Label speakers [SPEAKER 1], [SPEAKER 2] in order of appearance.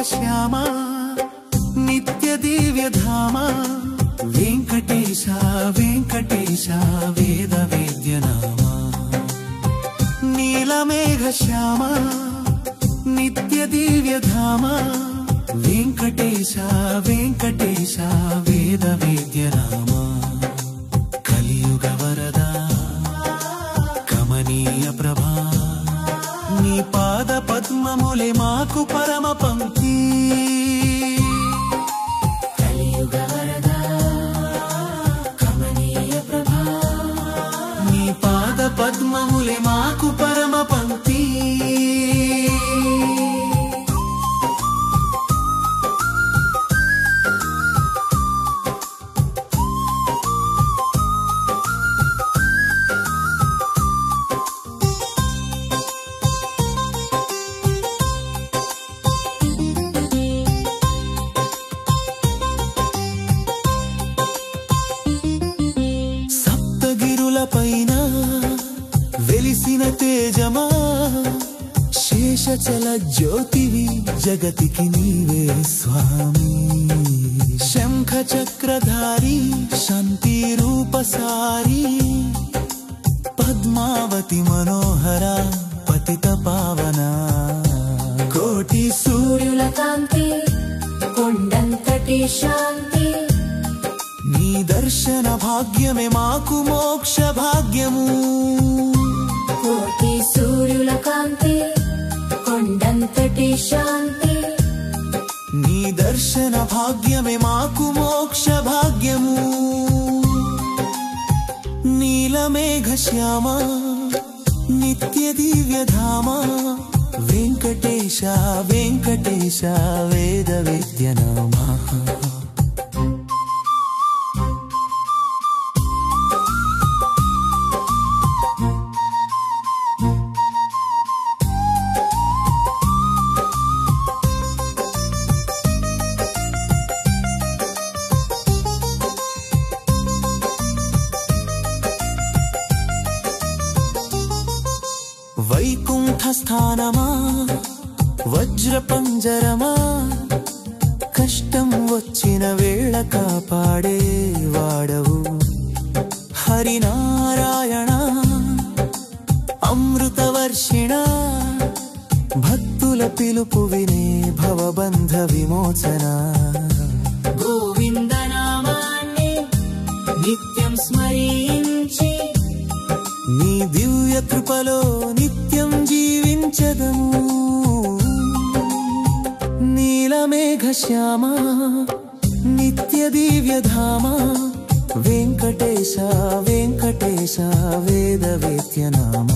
[SPEAKER 1] శ్యామ నిత్య దివ్యధామ వెంకటేశ వెంకటేశ వేద వేద్యనామ నీలమేఘ శ్యామ నిత్య దివ్యధామ వెంకటేశ వెంకటేశ వేద వేద్యనామ కలియుగ వరదా కమనీయ ప్రభా నీ పాద పద్మములే మాకు పరమ పంక్తి కలియుగ వరదా కమనీయ ప్రభా నీ పాద పద్మములే మాకు పరమ పంక్తి పైన వెలిసిన తేజమా శేషచల జ్యోతివి జగతికి నీవే స్వామి శంఖ చక్రధారి శాంతి రూపసారి పద్మావతి మనోహర పతిత పావన కోటి సూర్యుల కాంతి కొండంతటి శాంతి నీ దర్శన భాగ్యమే మాకు మోక్ష భాగ్యము
[SPEAKER 2] కోటి సూర్యుల కాంతి కొండంతటి శాంతి
[SPEAKER 1] నీ దర్శన భాగ్యమే మాకు మోక్ష భాగ్యము నీలమేఘ శ్యామ నిత్య దివ్యధామ వెంకటేశ వెంకటేశ వేద వేద్యనామ వైకుంఠ స్థానమా వజ్ర పంజరమా కష్టం వచ్చిన వేళ కాపాడే వాడవు హరినారాయణ అమృత వర్షిణ భక్తుల పిలుపు వినే భవబంధ విమోచన
[SPEAKER 2] గోవింద నామాన్ని నిత్యం స్మరించి
[SPEAKER 1] నీ దివ్య కృపలో నిత్యం జీవించదము నీలమేఘ శ్యామ నిత్య దివ్యధామ వెంకటేశ వెంకటేశ వేద వేద్యనామ